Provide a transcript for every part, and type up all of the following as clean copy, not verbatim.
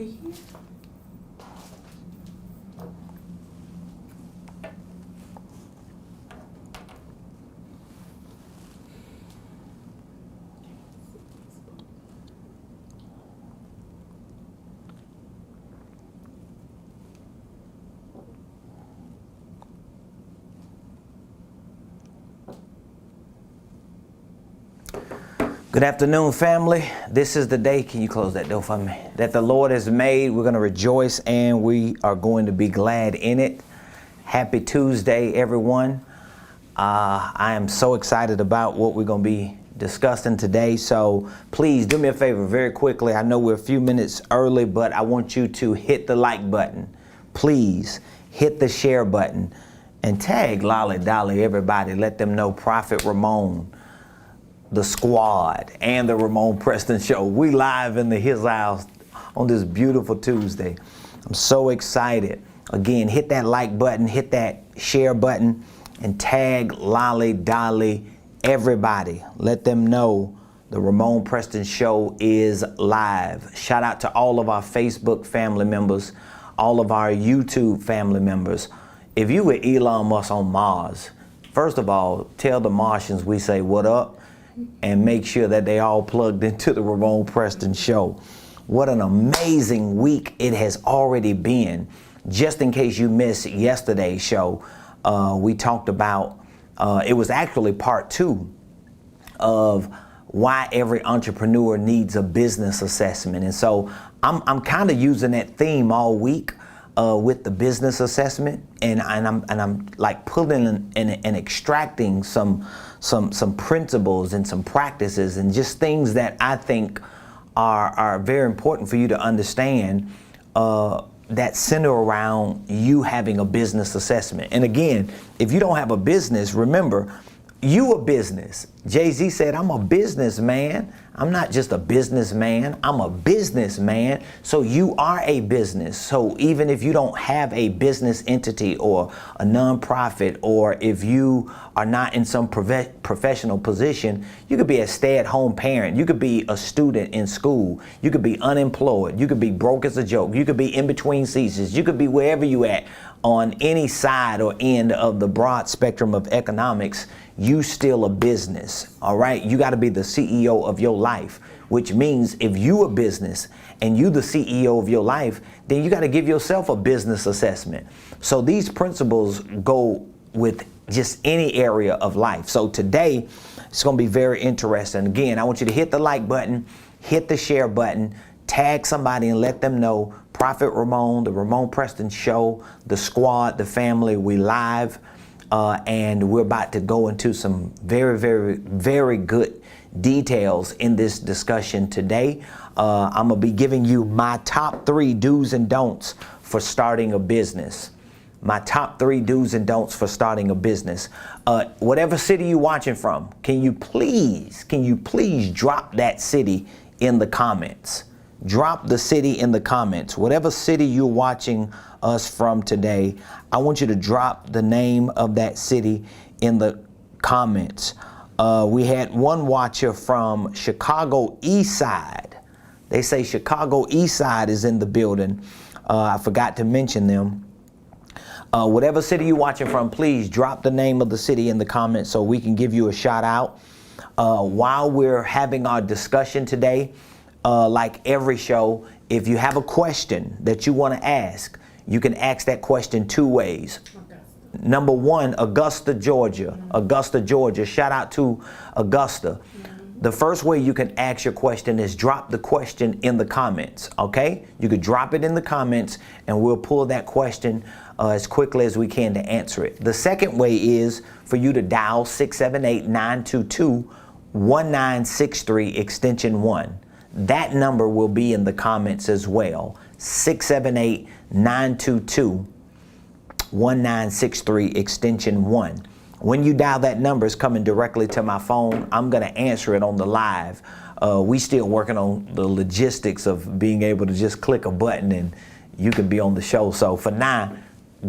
we here? Good afternoon, family. This is the day, can you close that door for me, that the Lord has made. We're going to rejoice and we are going to be glad in it. Happy Tuesday, everyone. I am so excited about what we're going to be discussing today. So please do me a favor very quickly. I know we're a few minutes early, but I want you to hit the like button. Please hit the share button and tag Lolly Dolly, everybody. Let them know Prophet Ramon, the squad, and the Ramon Preston Show. We live in his house on this beautiful Tuesday. I'm so excited. Again, hit that like button, hit that share button, and tag Lolly Dolly, everybody. Let them know the Ramon Preston Show is live. Shout out to all of our Facebook family members, all of our YouTube family members. If you were Elon Musk on Mars, first of all, tell the Martians we say what up, and make sure that they all plugged into the Ramon Preston Show. What an amazing week it has already been. Just in case you missed yesterday's show, we talked about, it was actually part 2 of why every entrepreneur needs a business assessment. And so I'm kind of using that theme all week with the business assessment, and I'm like pulling and extracting some principles and some practices and just things that I think are very important for you to understand that center around you having a business assessment. And again, if you don't have a business, remember, you a business. Jay-Z said, I'm a businessman. I'm not just a businessman, I'm a businessman. So you are a business. So even if you don't have a business entity or a nonprofit, or if you are not in some professional position, you could be a stay-at-home parent. You could be a student in school. You could be unemployed. You could be broke as a joke. You could be in between seasons. You could be wherever you at on any side or end of the broad spectrum of economics. You still a business, all right? You got to be the CEO of your life, which means if you a business and you the CEO of your life, then you got to give yourself a business assessment. So these principles go with just any area of life. So today, it's going to be very interesting. Again, I want you to hit the like button, hit the share button, tag somebody and let them know Prophet Ramon, the Ramon Preston Show, the squad, the family, we live. And we're about to go into some very, very, very good details in this discussion today. I'm going to be giving you my top 3 do's and don'ts for starting a business. My top 3 do's and don'ts for starting a business. Whatever city you're watching from, can you please drop that city in the comments? Drop the city in the comments. Whatever city you're watching us from today, I want you to drop the name of that city in the comments. We had one watcher from Chicago East Side. They say Chicago East Side is in the building. I forgot to mention them. Whatever city you're watching from, please drop the name of the city in the comments so we can give you a shout out. While we're having our discussion today, like every show, if you have a question that you want to ask, you can ask that question 2 ways. Number 1, Augusta, Georgia. Augusta, Georgia. Shout out to Augusta. The first way you can ask your question is drop the question in the comments, okay? You could drop it in the comments and we'll pull that question as quickly as we can to answer it. The second way is for you to dial 678-922-1963 extension 1. That number will be in the comments as well. 678-922-1963 extension 1. When you dial that number, it's coming directly to my phone. I'm going to answer it on the live. We still working on the logistics of being able to just click a button and you can be on the show. So for now,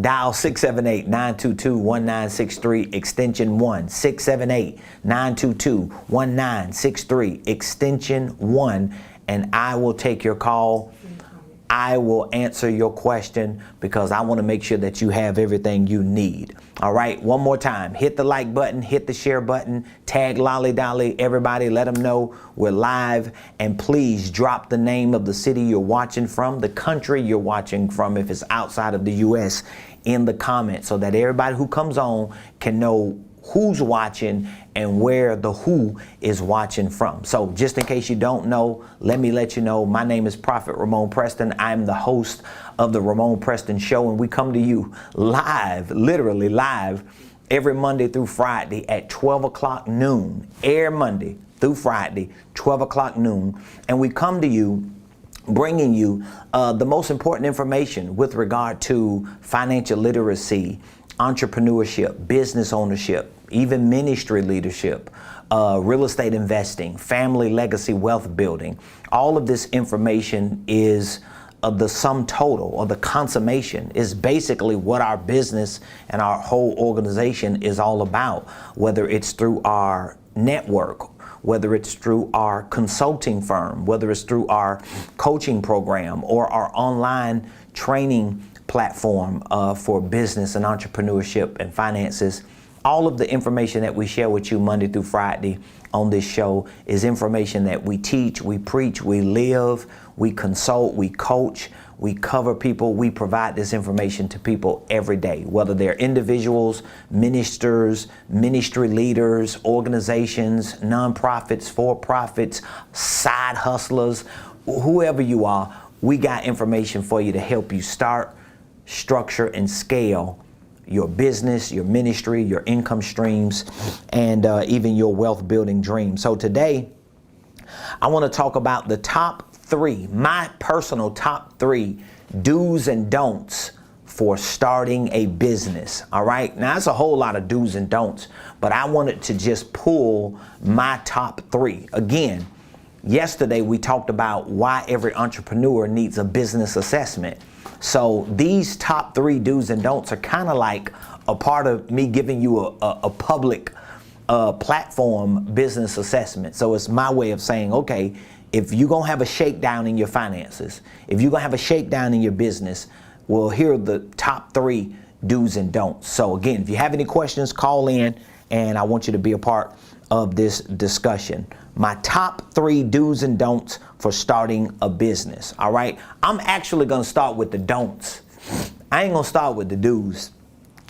dial 678-922-1963 extension 1. 678-922-1963 extension 1. And I will take your call. I will answer your question because I want to make sure that you have everything you need. All right, one more time, hit the like button, hit the share button, tag Lolly Dolly, everybody, let them know we're live, and please drop the name of the city you're watching from, the country you're watching from if it's outside of the U.S. in the comments so that everybody who comes on can know who's watching and where the who is watching from. So just in case you don't know, let me let you know. My name is Prophet Ramon Preston. I'm the host of the Ramon Preston Show, and we come to you live, literally live, every Monday through Friday at 12 o'clock noon. Air Monday through Friday, 12 o'clock noon. And we come to you bringing you the most important information with regard to financial literacy, entrepreneurship, business ownership, even ministry leadership, real estate investing, family legacy wealth building. All of this information is the sum total, or the consummation is basically what our business and our whole organization is all about, whether it's through our network, whether it's through our consulting firm, whether it's through our coaching program or our online training platform for business and entrepreneurship and finances. All of the information that we share with you Monday through Friday on this show is information that we teach, we preach, we live, we consult, we coach, we cover people. We provide this information to people every day, whether they're individuals, ministers, ministry leaders, organizations, nonprofits, for-profits, side hustlers, whoever you are. We got information for you to help you start, structure, and scale your business, your ministry, your income streams, and even your wealth building dreams. So today, I want to talk about the top three, my personal top three do's and don'ts for starting a business. All right. Now, that's a whole lot of do's and don'ts, but I wanted to just pull my top three. Again, yesterday we talked about why every entrepreneur needs a business assessment. So these top three do's and don'ts are kind of like a part of me giving you a public platform business assessment. So it's my way of saying, okay, if you're going to have a shakedown in your finances, if you're going to have a shakedown in your business, well, here are the top three do's and don'ts. So again, if you have any questions, call in and I want you to be a part of this discussion. My top three do's and don'ts for starting a business. All right. I'm actually going to start with the don'ts. I ain't going to start with the do's.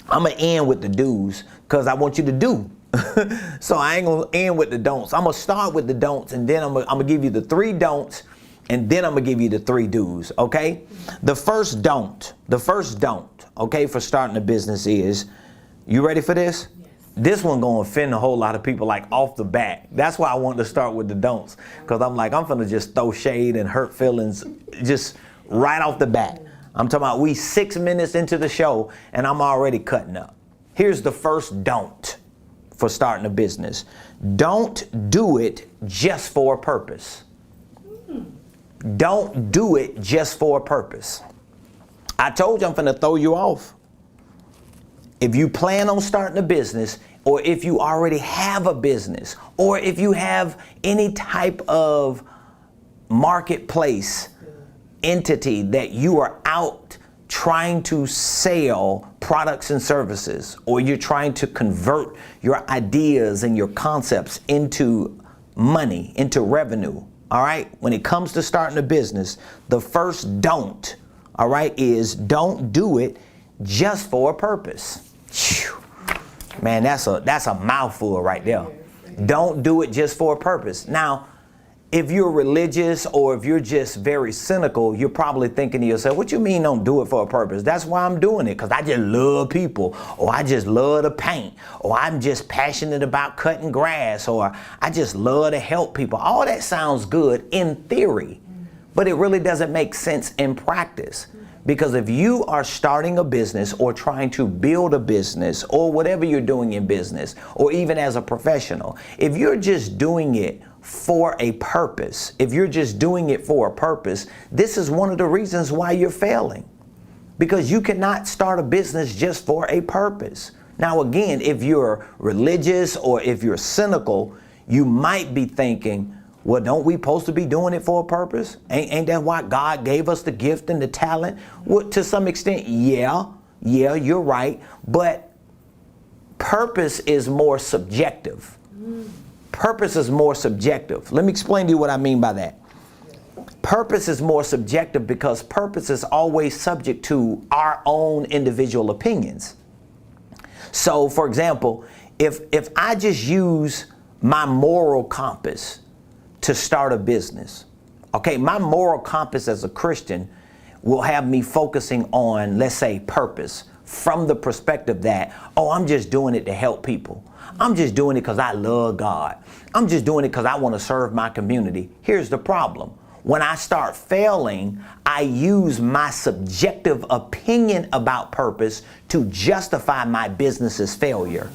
I'm going to end with the do's because I want you to do. So I ain't going to end with the don'ts. I'm going to start with the don'ts, and then I'm going to give you the three don'ts, and then I'm going to give you the three do's. Okay. The first don't, okay, for starting a business is, you ready for this? This one gonna offend a whole lot of people like off the bat. That's why I wanted to start with the don'ts, because I'm like, I'm gonna just throw shade and hurt feelings just right off the bat. I'm talking about we 6 minutes into the show and I'm already cutting up. Here's the first don't for starting a business. Don't do it just for a purpose. Don't do it just for a purpose. I told you I'm gonna throw you off. If you plan on starting a business, or if you already have a business, or if you have any type of marketplace entity that you are out trying to sell products and services, or you're trying to convert your ideas and your concepts into money, into revenue, all right? When it comes to starting a business, the first don't, all right, is don't do it just for a purpose. Man, that's a mouthful right there. Don't do it just for a purpose. Now, if you're religious or if you're just very cynical, you're probably thinking to yourself, what you mean don't do it for a purpose? That's why I'm doing it, because I just love people, or I just love to paint, or I'm just passionate about cutting grass, or I just love to help people. All that sounds good in theory, but it really doesn't make sense in practice. Because if you are starting a business or trying to build a business or whatever you're doing in business, or even as a professional, if you're just doing it for a purpose, this is one of the reasons why you're failing. Because you cannot start a business just for a purpose. Now, again, if you're religious or if you're cynical, you might be thinking, Well, don't we supposed to be doing it for a purpose? Ain't that why God gave us the gift and the talent? Well, to some extent, yeah, you're right. But purpose is more subjective. Purpose is more subjective. Let me explain to you what I mean by that. Purpose is more subjective because purpose is always subject to our own individual opinions. So, for example, if I just use my moral compass to start a business, okay, my moral compass as a Christian will have me focusing on, let's say, purpose from the perspective that, oh, I'm just doing it to help people. I'm just doing it because I love God. I'm just doing it because I want to serve my community. Here's the problem. When I start failing, I use my subjective opinion about purpose to justify my business's failure.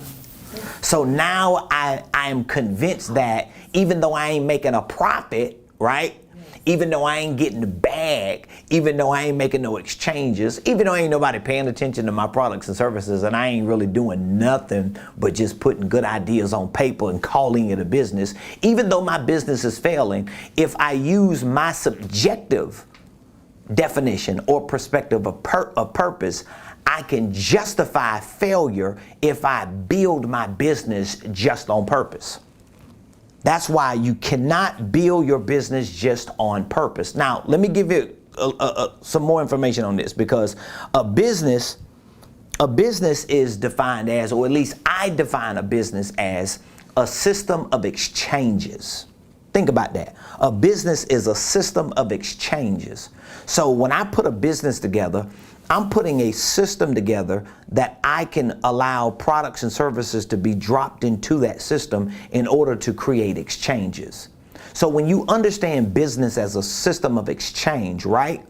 So now I am convinced that even though I ain't making a profit, right? Even though I ain't getting the bag, even though I ain't making no exchanges, even though ain't nobody paying attention to my products and services, and I ain't really doing nothing but just putting good ideas on paper and calling it a business, even though my business is failing, if I use my subjective definition or perspective of purpose, I can justify failure if I build my business just on purpose. That's why you cannot build your business just on purpose. Now, let me give you some more information on this, because a business is defined as, or at least I define a business as, a system of exchanges. Think about that. A business is a system of exchanges. So when I put a business together, I'm putting a system together that I can allow products and services to be dropped into that system in order to create exchanges. So when you understand business as a system of exchange, right?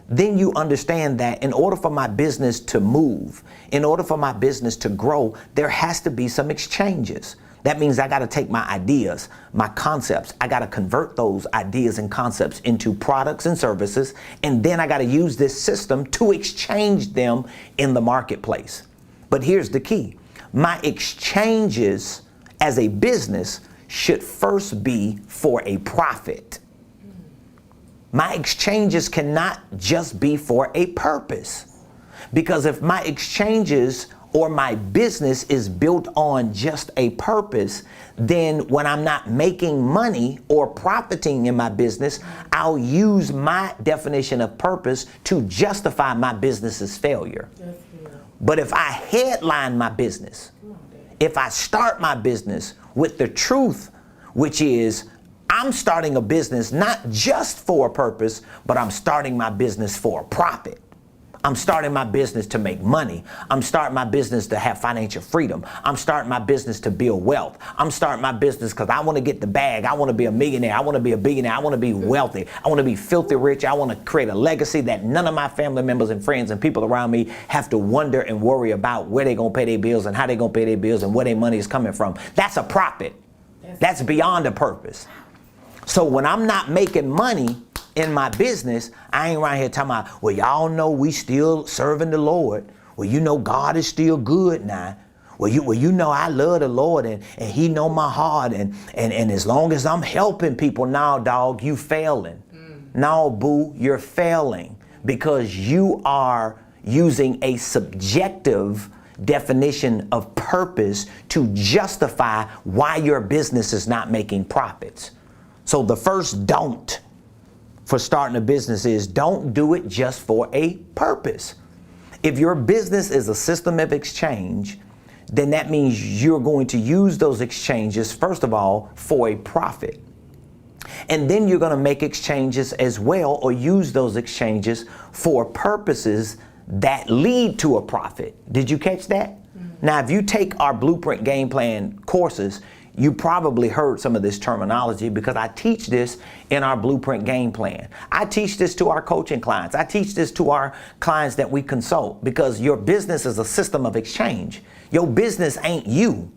Then you understand that in order for my business to move, in order for my business to grow, there has to be some exchanges. That means I got to take my ideas, my concepts, I got to convert those ideas and concepts into products and services, and then I got to use this system to exchange them in the marketplace. But here's the key. My exchanges as a business should first be for a profit. My exchanges cannot just be for a purpose, because if my exchanges or my business is built on just a purpose, then when I'm not making money or profiting in my business, I'll use my definition of purpose to justify my business's failure. But if I headline my business, if I start my business with the truth, which is I'm starting a business not just for a purpose, but I'm starting my business for a profit. I'm starting my business to make money. I'm starting my business to have financial freedom. I'm starting my business to build wealth. I'm starting my business because I want to get the bag. I want to be a millionaire. I want to be a billionaire. I want to be wealthy. I want to be filthy rich. I want to create a legacy that none of my family members and friends and people around me have to wonder and worry about where they're going to pay their bills and how they're going to pay their bills and where their money is coming from. That's a profit. That's beyond a purpose. So when I'm not making money in my business, I ain't around here talking about, well, y'all know we still serving the Lord. Well, you know God is still good now. Well, you know I love the Lord and he know my heart and as long as I'm helping people, now dog, you failing. No, boo, you're failing because you are using a subjective definition of purpose to justify why your business is not making profits. So the first don't for starting a business is don't do it just for a purpose. If your business is a system of exchange, then that means you're going to use those exchanges, first of all, for a profit. And then you're going to make exchanges as well, or use those exchanges for purposes that lead to a profit. Did you catch that? Now, if you take our Blueprint Game Plan courses, you probably heard some of this terminology because I teach this in our Blueprint Game Plan. I teach this to our coaching clients. I teach this to our clients that we consult, because your business is a system of exchange. Your business ain't you.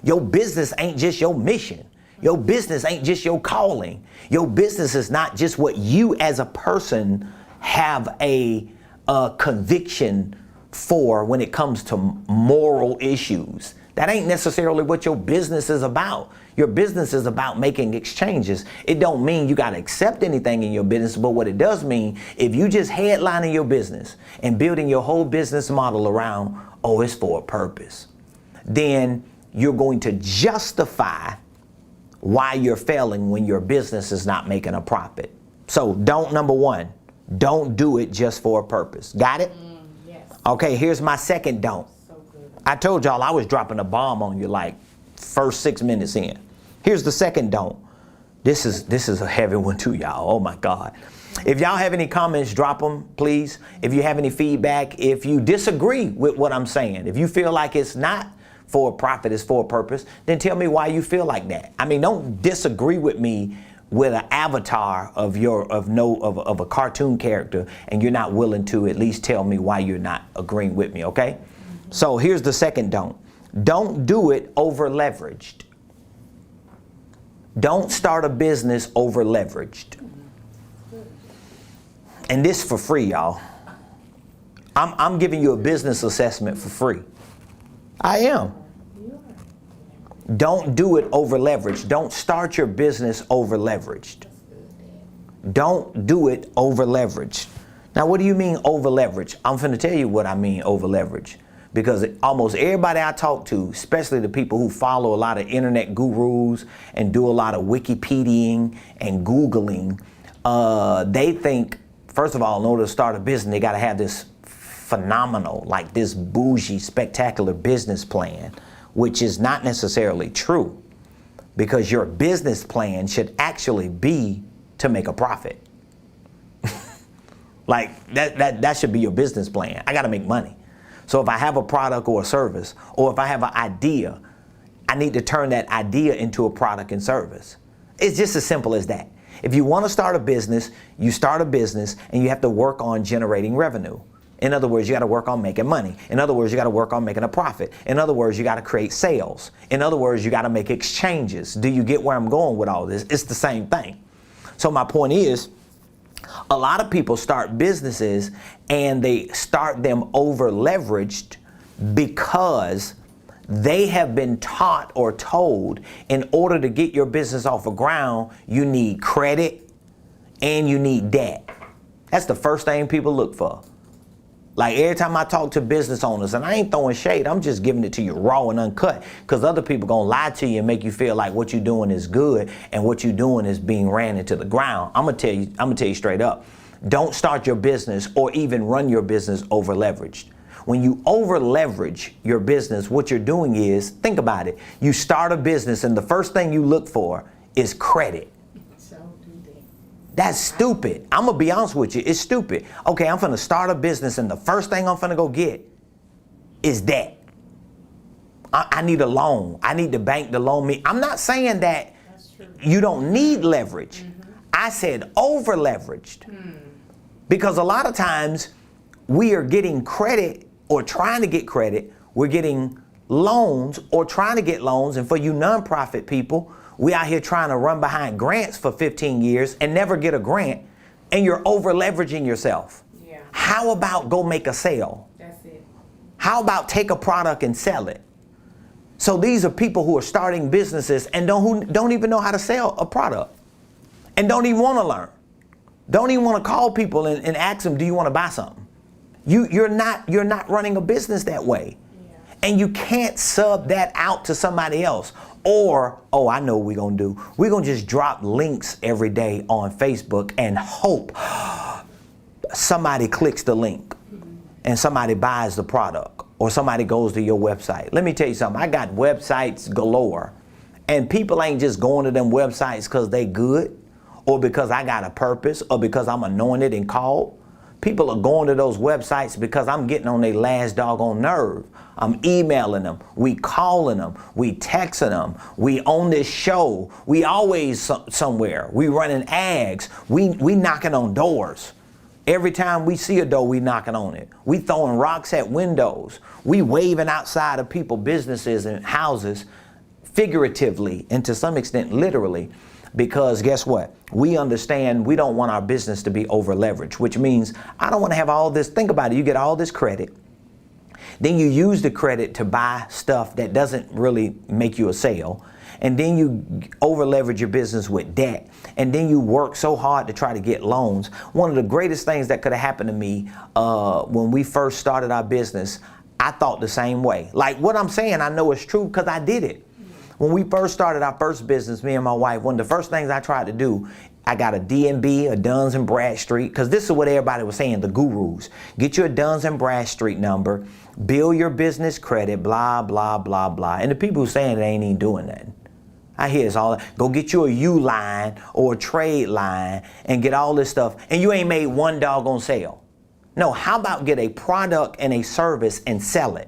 Your business ain't just your mission. Your business ain't just your calling. Your business is not just what you as a person have a conviction for when it comes to moral issues. That ain't necessarily what your business is about. Your business is about making exchanges. It don't mean you got to accept anything in your business, but what it does mean, if you just headlining your business and building your whole business model around, oh, it's for a purpose, then you're going to justify why you're failing when your business is not making a profit. So don't, number one, don't do it just for a purpose. Got it? Yes. Okay, here's my second don't. So good. I told y'all I was dropping a bomb on you like first 6 minutes in. Here's the second don't. This is a heavy one too, y'all. Oh my God. If y'all have any comments, drop them, please. If you have any feedback, if you disagree with what I'm saying, if you feel like it's not for a profit, it's for a purpose, then tell me why you feel like that. I mean, don't disagree with me with an avatar of a cartoon character and you're not willing to at least tell me why you're not agreeing with me, okay? So here's the second don't. Don't do it over leveraged. Don't start a business over leveraged. And this for free, y'all. I'm giving you a business assessment for free. I am. Don't do it over leveraged. Don't start your business over leveraged. Don't do it over leveraged. Now, what do you mean over leveraged? I'm finna tell you what I mean over leveraged. Because almost everybody I talk to, especially the people who follow a lot of internet gurus and do a lot of Wikipediaing and Googling, they think, first of all, in order to start a business, they got to have this phenomenal, like this bougie, spectacular business plan, which is not necessarily true, because your business plan should actually be to make a profit. Like that should be your business plan. I got to make money. So if I have a product or a service, or if I have an idea, I need to turn that idea into a product and service. It's just as simple as that. If you want to start a business, you start a business and you have to work on generating revenue. In other words, you got to work on making money. In other words, you got to work on making a profit. In other words, you got to create sales. In other words, you got to make exchanges. Do you get where I'm going with all this? It's the same thing. So my point is, a lot of people start businesses and they start them over leveraged because they have been taught or told in order to get your business off the ground, you need credit and you need debt. That's the first thing people look for. Like every time I talk to business owners, and I ain't throwing shade, I'm just giving it to you raw and uncut, because other people gonna lie to you and make you feel like what you're doing is good and what you're doing is being ran into the ground. I'm gonna tell you straight up, don't start your business or even run your business over leveraged. When you over leverage your business, what you're doing is, think about it, you start a business and the first thing you look for is credit. That's stupid. I'm gonna be honest with you, it's stupid. Okay, I'm gonna start a business and the first thing I'm gonna go get is debt. I need a loan. I need the bank to loan me. I'm not saying that you don't need leverage. I said over leveraged. Because a lot of times we are getting credit or trying to get credit. We're getting loans or trying to get loans. And for you nonprofit people, we out here trying to run behind grants for 15 years and never get a grant, and you're over leveraging yourself. Yeah. How about go make a sale? That's it. How about take a product and sell it? So these are people who are starting businesses and who don't even know how to sell a product and don't even want to learn. Don't even want to call people and ask them, do you want to buy something? You're not running a business that way. Yeah. And you can't sub that out to somebody else. Or, oh, I know what we're going to do. We're going to just drop links every day on Facebook and hope somebody clicks the link and somebody buys the product or somebody goes to your website. Let me tell you something. I got websites galore, and people ain't just going to them websites because they good or because I got a purpose or because I'm anointed and called. People are going to those websites because I'm getting on their last doggone nerve. I'm emailing them, we calling them, we texting them, we on this show, we always somewhere, we running ads, we knocking on doors. Every time we see a door, we knocking on it. We throwing rocks at windows. We waving outside of people, businesses and houses, figuratively and to some extent literally, because guess what? We understand we don't want our business to be over leveraged, which means I don't want to have all this. Think about it. You get all this credit. Then you use the credit to buy stuff that doesn't really make you a sale. And then you over leverage your business with debt. And then you work so hard to try to get loans. One of the greatest things that could have happened to me when we first started our business, I thought the same way. Like what I'm saying, I know it's true because I did it. When we first started our first business, me and my wife, one of the first things I tried to do, I got a DNB, a Duns and Bradstreet, because this is what everybody was saying, the gurus. Get you a Duns and Bradstreet number, build your business credit, blah, blah, blah, blah. And the people who saying it ain't even doing nothing. I hear it's all, go get you a U-line or a trade line and get all this stuff, and you ain't made one doggone sale. No, how about get a product and a service and sell it?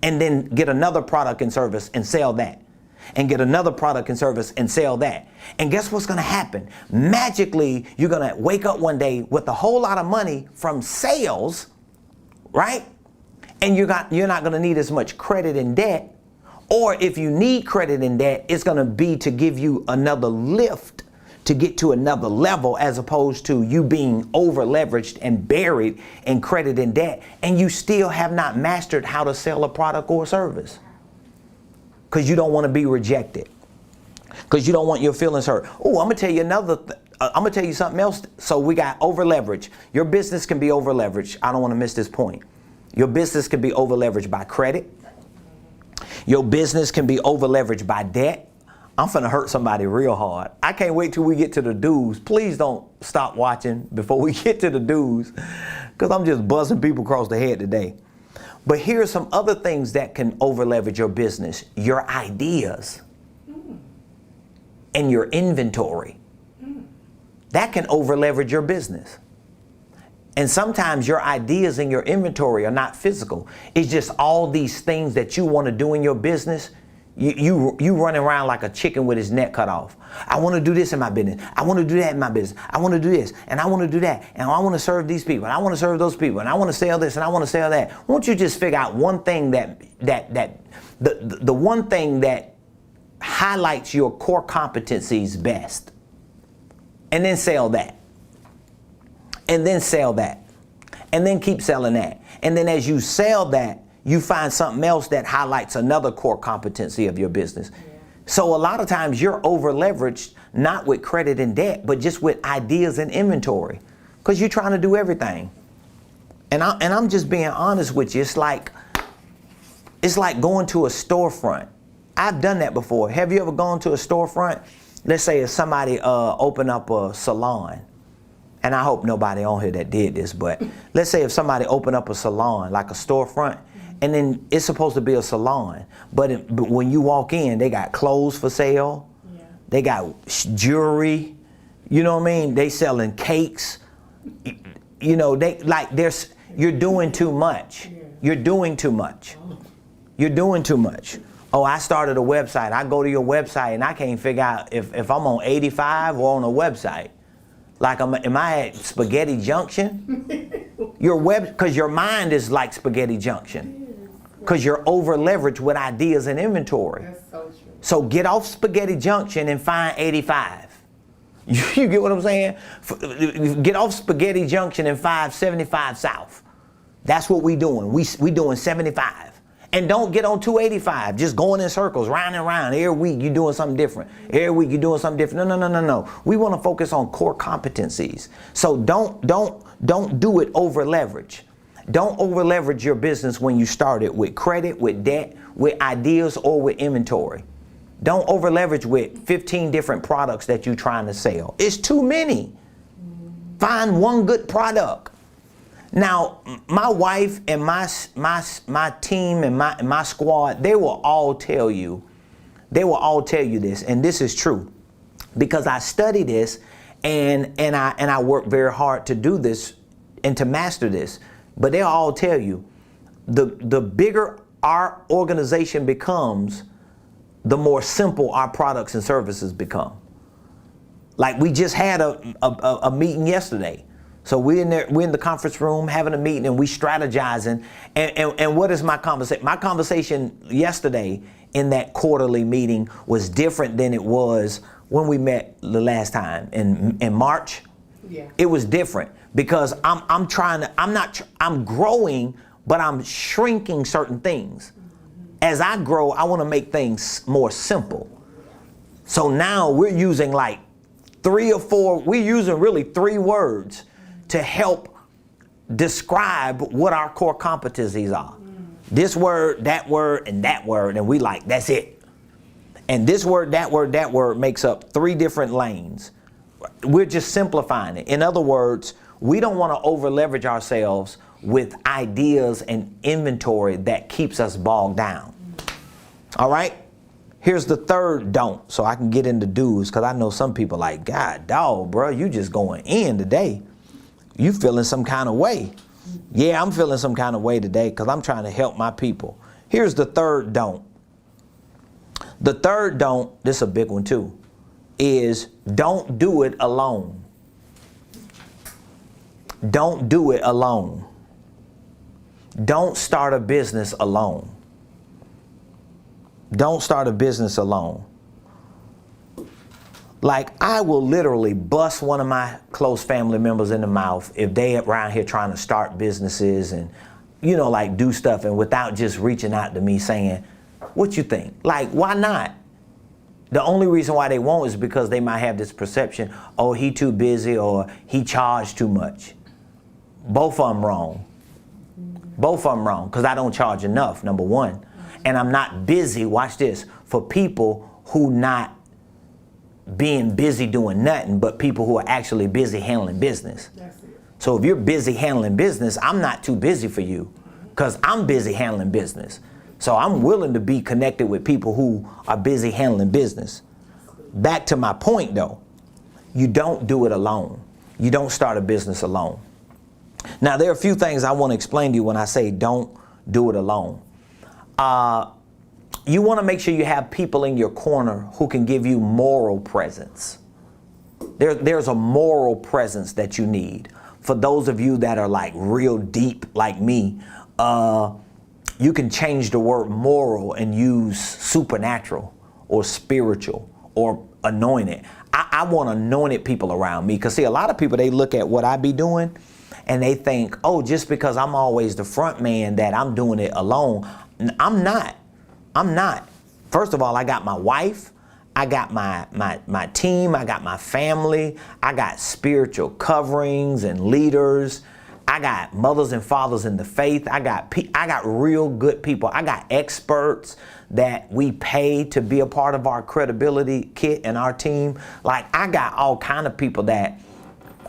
And then get another product and service and sell that. And get another product and service and sell that. And guess what's gonna happen? Magically, you're gonna wake up one day with a whole lot of money from sales, right? And you're not gonna need as much credit and debt. Or if you need credit and debt, it's gonna be to give you another lift to get to another level, as opposed to you being over leveraged and buried in credit and debt, and you still have not mastered how to sell a product or service. Because you don't want to be rejected. Because you don't want your feelings hurt. Oh, I'm going to tell you I'm going to tell you something else. So we got over leverage. Your business can be over leveraged. I don't want to miss this point. Your business can be over leveraged by credit. Your business can be over leveraged by debt. I'm finna hurt somebody real hard. I can't wait till we get to the do's. Please don't stop watching before we get to the do's, because I'm just buzzing people across the head today. But here are some other things that can over leverage your business. Your ideas and your inventory. That can over leverage your business. And sometimes your ideas and your inventory are not physical. It's just all these things that you want to do in your business. You running around like a chicken with his neck cut off. I want to do this in my business. I want to do that in my business. I want to do this and I want to do that. And I want to serve these people and I want to serve those people and I want to sell this and I want to sell that. Won't you just figure out one thing the one thing that highlights your core competencies best, and then sell that. And then sell that. And then keep selling that. And then as you sell that, you find something else that highlights another core competency of your business. Yeah. So a lot of times you're over leveraged, not with credit and debt, but just with ideas and inventory, because you're trying to do everything. And I'm just being honest with you. It's like going to a storefront. I've done that before. Have you ever gone to a storefront? Let's say if somebody opened up a salon. And I hope nobody on here that did this, but let's say if somebody opened up a salon, like a storefront, and then it's supposed to be a salon, but when you walk in, they got clothes for sale, they got jewelry, you know what I mean? They selling cakes, you know, you're doing too much. You're doing too much. You're doing too much. Oh, I started a website. I go to your website and I can't figure out if I'm on 85 or on a website. Like, am I at Spaghetti Junction? Because your mind is like Spaghetti Junction. Because you're over leveraged with ideas and inventory. That's so true. So get off Spaghetti Junction and find 85. You get what I'm saying? Get off Spaghetti Junction and find 75 South. That's what we doing. We doing 75. And don't get on 285, just going in circles, round and round. Every week you're doing something different. Every week you're doing something different. No. We want to focus on core competencies. So don't do it over leverage. Don't over leverage your business when you start it with credit, with debt, with ideas, or with inventory. Don't over leverage with 15 different products that you're trying to sell. It's too many. Find one good product. Now, my wife and my team and my squad, they will all tell you this, and this is true, because I study this and I work very hard to do this and to master this. But they'll all tell you, the bigger our organization becomes, the more simple our products and services become. Like we just had a meeting yesterday. So we're in the conference room having a meeting and we strategizing. And what is my conversation? My conversation yesterday in that quarterly meeting was different than it was when we met the last time in March. Yeah. It was different because I'm growing but I'm shrinking certain things. As I grow, I want to make things more simple. So now we're using like 3 or 4, we're using really 3 words to help describe what our core competencies are. This word, and that word, and we like, that's it. And this word, that word makes up 3 different lanes. We're just simplifying it. In other words, we don't want to over leverage ourselves with ideas and inventory that keeps us bogged down. All right? Here's the third don't, so I can get into do's, because I know some people like, God, dog, bro, you just going in today. You feeling some kind of way. Yeah, I'm feeling some kind of way today because I'm trying to help my people. Here's the third don't. The third don't, this is a big one too, is don't do it alone. Don't do it alone. Don't start a business alone. Don't start a business alone. Like, I will literally bust one of my close family members in the mouth if they around here trying to start businesses and, you know, like do stuff, and without just reaching out to me saying, what you think? Like, why not? The only reason why they won't is because they might have this perception, oh, he too busy or he charged too much. Both of them wrong. Both of them wrong, because I don't charge enough, number one. And I'm not busy, watch this, for people who not being busy doing nothing, but people who are actually busy handling business. So if you're busy handling business, I'm not too busy for you, because I'm busy handling business. So I'm willing to be connected with people who are busy handling business. Back to my point though, you don't do it alone. You don't start a business alone. Now there are a few things I want to explain to you when I say don't do it alone. You want to make sure you have people in your corner who can give you moral presence. There's a moral presence that you need. For those of you that are like real deep like me, you can change the word moral and use supernatural or spiritual or anointed. I want anointed people around me, because see, a lot of people, they look at what I be doing and they think, oh, just because I'm always the front man that I'm doing it alone. I'm not. I'm not. First of all, I got my wife, I got my team, I got my family, I got spiritual coverings and leaders, I got mothers and fathers in the faith, I got real good people, I got experts that we pay to be a part of our credibility kit and our team. Like, I got all kind of people that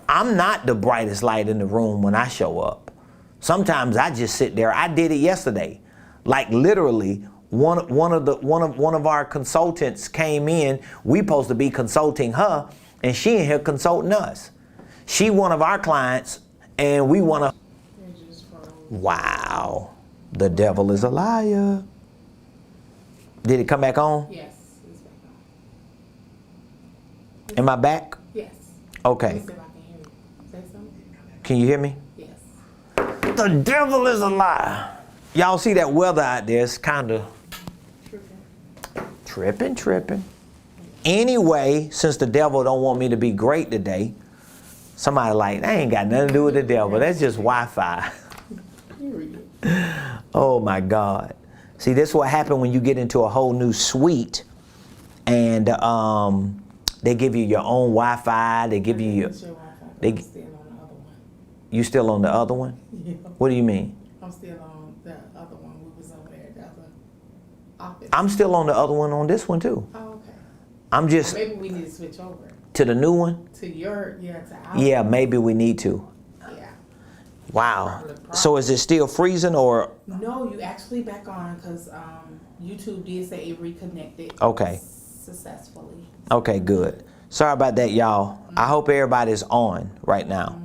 I'm not the brightest light in the room when I show up. Sometimes I just sit there. I did it yesterday. Like, literally, one of our consultants came in. We supposed to be consulting her, and she in here consulting us. She one of our clients, and we want to. Wow, the devil is a liar. Did it come back on? Yes, it's back on. Am I back? Yes. Okay. Let me see if I can hear you. Say something? Can you hear me? Yes. The devil is a liar. Y'all see that weather out there? It's kind of tripping. Anyway, since the devil don't want me to be great today, somebody like, that ain't got nothing to do with the devil. That's just Wi-Fi. Oh my God. See, this is what happened when you get into a whole new suite and they give you your own Wi-Fi. They give you your... You still on the other one? Yeah. What do you mean? I'm still on the other one. We was over there at the other office. I'm still on the other one on this one too. Oh, okay. I'm just... Maybe we need to switch over. To the new one? To your, to our. Yeah, maybe we need to. Yeah. Wow. So is it still freezing or? No, you actually back on, because YouTube did say it reconnected. Okay. Successfully. Okay, good. Sorry about that, y'all. I hope everybody's on right now.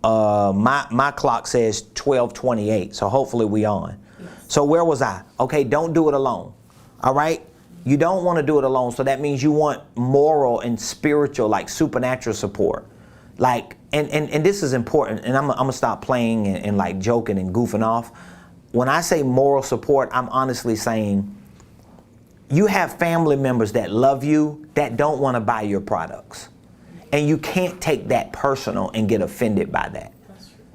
My clock says 12:28, so hopefully we on. Yes. So where was I? Okay, don't do it alone. All right? You don't want to do it alone, so that means you want moral and spiritual, like supernatural support. Like, and this is important, and I'm gonna stop playing and like joking and goofing off. When I say moral support, I'm honestly saying you have family members that love you that don't want to buy your products. And you can't take that personal and get offended by that.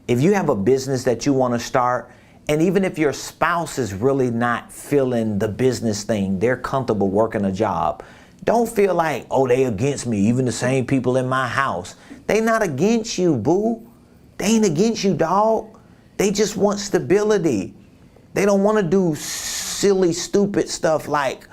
If you have a business that you want to start And even if your spouse is really not feeling the business thing, they're comfortable working a job, don't feel like, oh, they against me, even the same people in my house. They not against you, boo. They ain't against you, dog. They just want stability. They don't want to do silly, stupid stuff like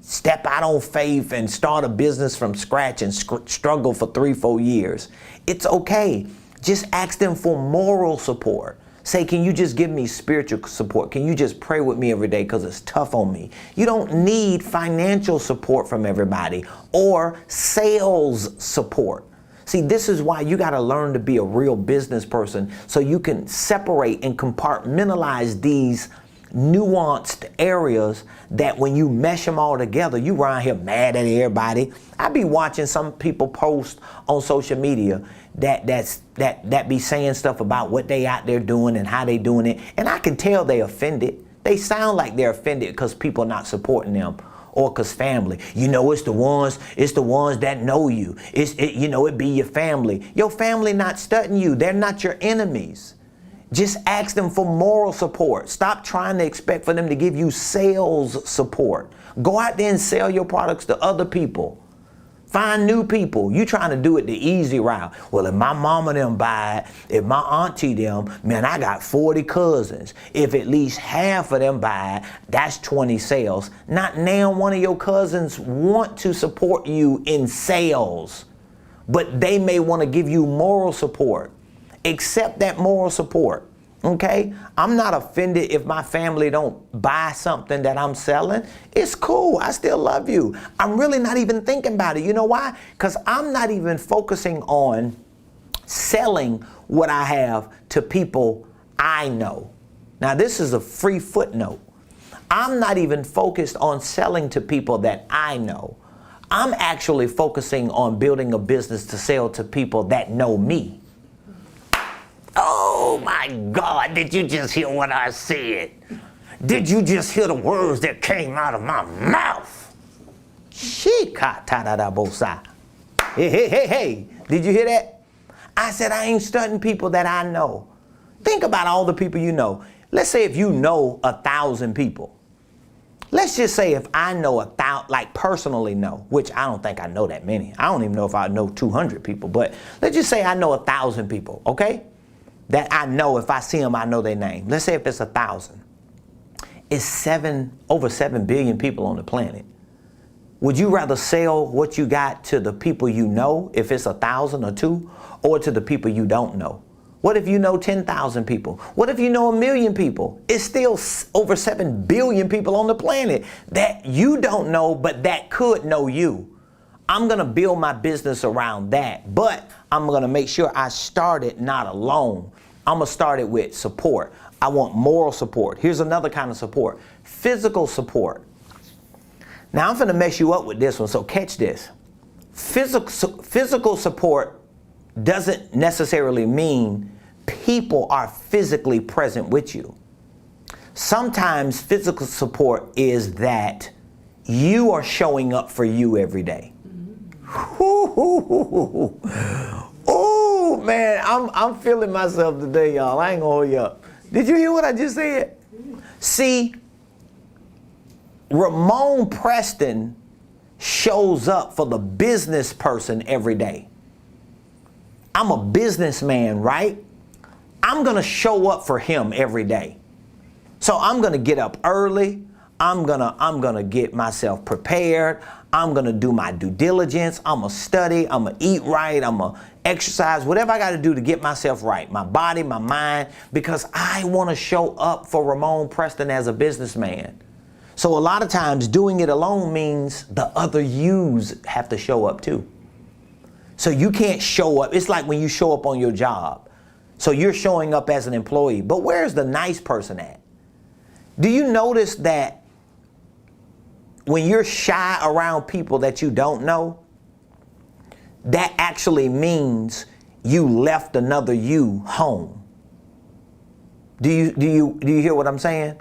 step out on faith and start a business from scratch and struggle for 3-4 years. It's okay. Just ask them for moral support. Say, can you just give me spiritual support? Can you just pray with me every day because it's tough on me? You don't need financial support from everybody or sales support. See, this is why you got to learn to be a real business person so you can separate and compartmentalize these nuanced areas that when you mesh them all together, you around here mad at everybody. I be watching some people post on social media that be saying stuff about what they out there doing and how they doing it. And I can tell they offended. They sound like they're offended because people are not supporting them or because family. You know, it's the ones that know you. It be your family. Your family not studying you. They're not your enemies. Just ask them for moral support. Stop trying to expect for them to give you sales support. Go out there and sell your products to other people. Find new people. You trying to do it the easy route. Well, if my mama them buy it, if my auntie them, man, I got 40 cousins. If at least half of them buy it, that's 20 sales. Not now one of your cousins want to support you in sales, but they may want to give you moral support. Accept that moral support. Okay? I'm not offended if my family don't buy something that I'm selling. It's cool. I still love you. I'm really not even thinking about it. You know why? Because I'm not even focusing on selling what I have to people I know. Now, this is a free footnote. I'm not even focused on selling to people that I know. I'm actually focusing on building a business to sell to people that know me. Oh my God, did you just hear what I said? Did you just hear the words that came out of my mouth? Hey, did you hear that? I said I ain't studying people that I know. Think about all the people you know. Let's say if you know 1,000 people. Let's just say if I know 1,000, like personally know, which I don't think I know that many. I don't even know if I know 200 people, but let's just say I know 1,000 people, okay? That I know, if I see them, I know their name. Let's say if it's 1,000. It's over 7 billion people on the planet. Would you rather sell what you got to the people you know, if it's 1,000 or 2, or to the people you don't know? What if you know 10,000 people? What if you know 1 million people? It's still over 7 billion people on the planet that you don't know, but that could know you. I'm going to build my business around that, but I'm going to make sure I start it not alone. I'm going to start it with support. I want moral support. Here's another kind of support. Physical support. Now I'm going to mess you up with this one, so catch this. Physical support doesn't necessarily mean people are physically present with you. Sometimes physical support is that you are showing up for you every day. Oh man, I'm feeling myself today, y'all. I ain't gonna hold you up. Did you hear what I just said? See, Ramon Preston shows up for the business person every day. I'm a businessman, right? I'm gonna show up for him every day. So I'm gonna get up early. I'm gonna get myself prepared. I'm gonna do my due diligence. I'm gonna study. I'm gonna eat right. I'm gonna exercise, whatever I gotta do to get myself right. My body, my mind, because I wanna show up for Ramon Preston as a businessman. So a lot of times doing it alone means the other yous have to show up too. So you can't show up. It's like when you show up on your job. So you're showing up as an employee, but where's the nice person at? Do you notice that when you're shy around people that you don't know, that actually means you left another you home? Do you hear what I'm saying?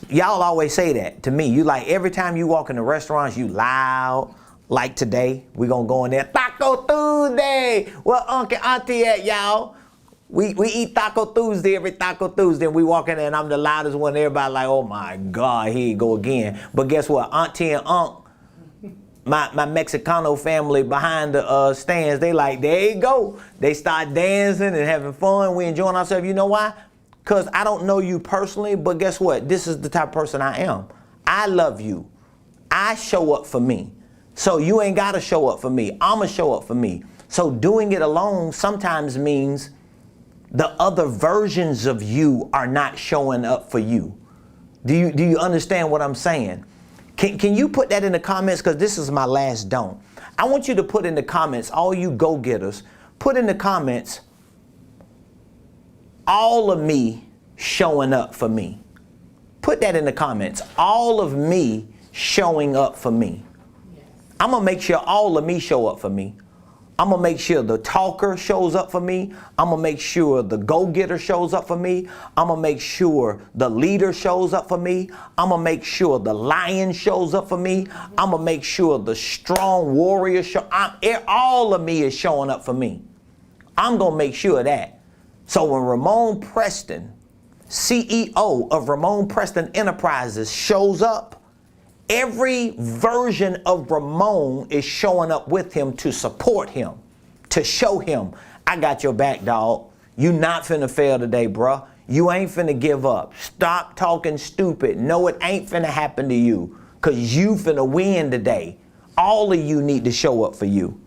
Y'all always say that to me. You like every time you walk in the restaurants, you loud. Like today, we're gonna go in there, Taco Tuesday. Where Uncle Auntie at, y'all? We eat Taco Tuesday every Taco Tuesday, and we walk in there and I'm the loudest one. Everybody like, oh my God, here you go again. But guess what? Auntie and Unc, my Mexicano family behind the stands, they like, there you go. They start dancing and having fun. We enjoying ourselves. You know why? Because I don't know you personally, but guess what? This is the type of person I am. I love you. I show up for me. So you ain't got to show up for me. I'm going to show up for me. So doing it alone sometimes means the other versions of you are not showing up for you. Do you understand what I'm saying? Can you put that in the comments? Because this is my last don't. I want you to put in the comments, all you go-getters, put in the comments, all of me showing up for me. Put that in the comments. All of me showing up for me. Yes. I'm going to make sure all of me show up for me. I'm going to make sure the talker shows up for me. I'm going to make sure the go-getter shows up for me. I'm going to make sure the leader shows up for me. I'm going to make sure the lion shows up for me. I'm going to make sure the strong warrior all of me is showing up for me. I'm going to make sure of that. So when Ramon Preston, CEO of Ramon Preston Enterprises, shows up, every version of Ramon is showing up with him to support him, to show him, I got your back, dog. You not finna fail today, bruh. You ain't finna give up. Stop talking stupid. No, it ain't finna happen to you, because you finna win today. All of you need to show up for you.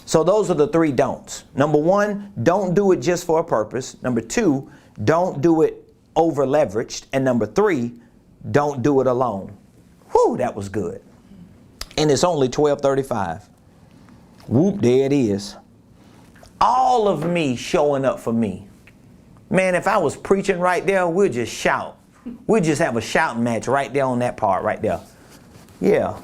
So those are the 3 don'ts. Number 1, don't do it just for a purpose. Number 2, don't do it over leveraged. And number 3, don't do it alone. Whew, that was good. And it's only 12:35. Whoop, there it is. All of me showing up for me. Man, if I was preaching right there, we'll just shout. We'll just have a shouting match right there on that part right there. Yeah.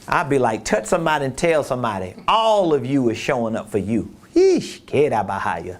I'd be like, touch somebody and tell somebody. All of you is showing up for you. Yeesh, keda bahaya.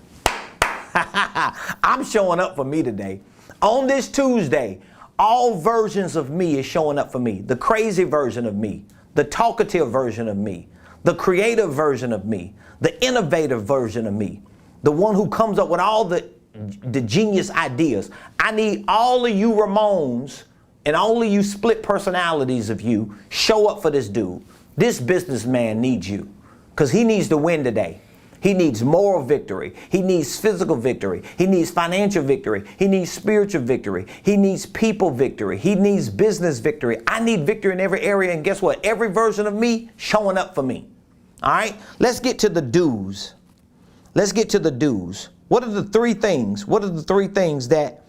I'm showing up for me today. On this Tuesday, all versions of me is showing up for me. The crazy version of me, the talkative version of me, the creative version of me, the innovative version of me, the one who comes up with all the genius ideas. I need all of you Ramones and all of you split personalities of you show up for this dude. This businessman needs you because he needs to win today. He needs moral victory. He needs physical victory. He needs financial victory. He needs spiritual victory. He needs people victory. He needs business victory. I need victory in every area. And guess what? Every version of me showing up for me. All right. Let's get to the do's. Let's get to the do's. What are the 3 things? What are the 3 things that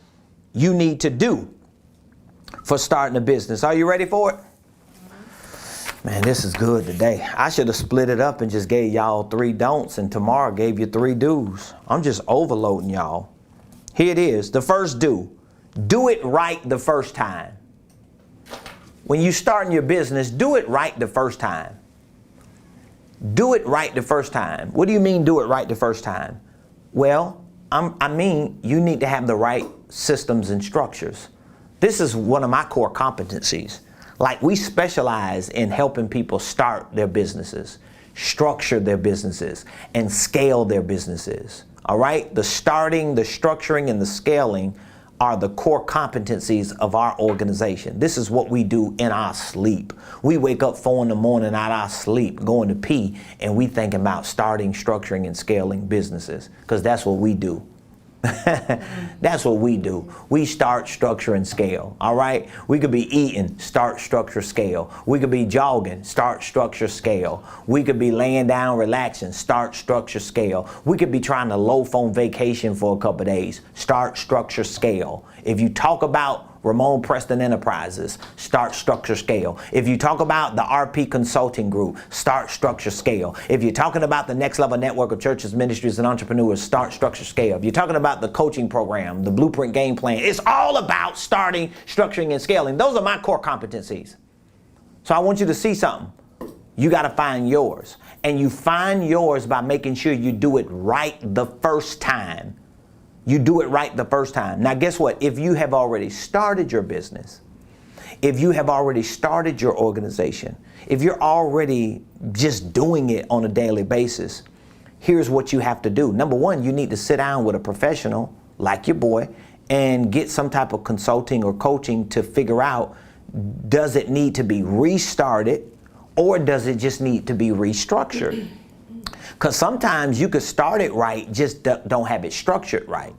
you need to do for starting a business? Are you ready for it? Man, this is good today. I should have split it up and just gave y'all 3 don'ts and tomorrow gave you 3 do's. I'm just overloading y'all. Here it is. The first do it right the first time. When you starting your business, do it right the first time. Do it right the first time. What do you mean do it right the first time? Well, I mean you need to have the right systems and structures. This is one of my core competencies. Like, we specialize in helping people start their businesses, structure their businesses, and scale their businesses. All right? The starting, the structuring, and the scaling are the core competencies of our organization. This is what we do in our sleep. We wake up 4 in the morning out of our sleep, going to pee, and we think about starting, structuring, and scaling businesses, because that's what we do. That's what we do. We start, structure, and scale. All right. We could be eating, start, structure, scale. We could be jogging, start, structure, scale. We could be laying down, relaxing, start, structure, scale. We could be trying to loaf on vacation for a couple of days, start, structure, scale. If you talk about Ramon Preston Enterprises, start, structure, scale. If you talk about the RP Consulting Group, start, structure, scale. If you're talking about the Next Level Network of Churches, Ministries, and Entrepreneurs, start, structure, scale. If you're talking about the coaching program, the Blueprint Game Plan, it's all about starting, structuring, and scaling. Those are my core competencies. So I want you to see something. You got to find yours. And you find yours by making sure you do it right the first time. You do it right the first time. Now, guess what? If you have already started your business, if you have already started your organization, if you're already just doing it on a daily basis, here's what you have to do. Number one, you need to sit down with a professional like your boy and get some type of consulting or coaching to figure out, does it need to be restarted or does it just need to be restructured? Because sometimes you could start it right, just don't have it structured right.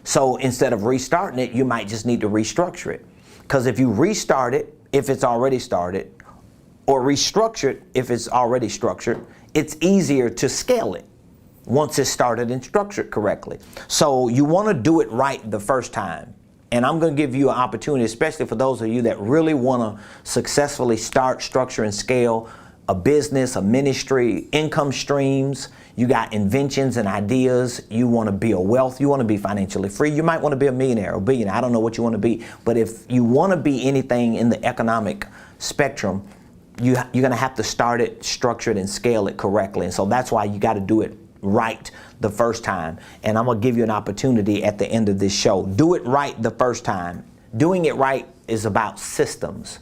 So instead of restarting it, you might just need to restructure it. Because if you restart it, if it's already started, or restructure it if it's already structured, it's easier to scale it once it's started and structured correctly. So you want to do it right the first time. And I'm going to give you an opportunity, especially for those of you that really want to successfully start, structure, and scale a business, a ministry, income streams. You got inventions and ideas. You want to build wealth. You want to be financially free. You might want to be a millionaire or billionaire. I don't know what you want to be. But if you want to be anything in the economic spectrum, you're going to have to start it, structure it, and scale it correctly. And so that's why you got to do it right the first time. And I'm going to give you an opportunity at the end of this show. Do it right the first time. Doing it right is about systems.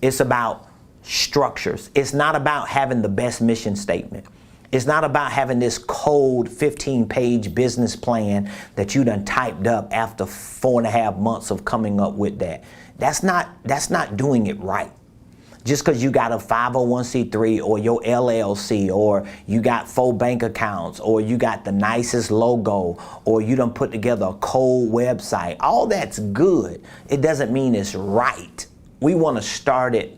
It's about structures. It's not about having the best mission statement. It's not about having this cold 15-page business plan that you done typed up after 4.5 months of coming up with that. That's not doing it right. Just because you got a 501c3 or your LLC, or you got 4 bank accounts, or you got the nicest logo, or you done put together a cold website, all that's good. It doesn't mean it's right. We want to start it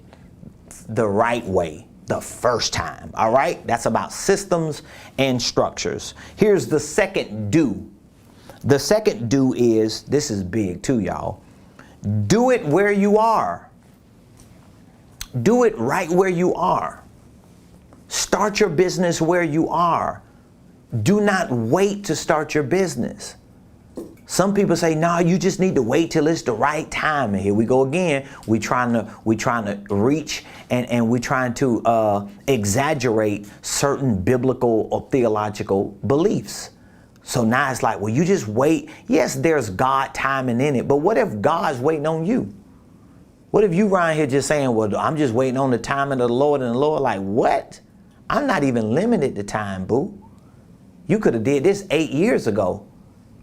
the right way the first time, all right? That's about systems and structures. Here's the second do. The second do is, this is big too, y'all. Do it where you are. Do it right where you are. Start your business where you are. Do not wait to start your business. Some people say, no, you just need to wait till it's the right time. And here we go again. We trying to reach and we're trying to exaggerate certain biblical or theological beliefs. So now it's like, well, you just wait. Yes, there's God timing in it, but what if God's waiting on you? What if you around here just saying, well, I'm just waiting on the timing of the Lord, and the Lord like, what? I'm not even limited to time, boo. You could have did this 8 years ago.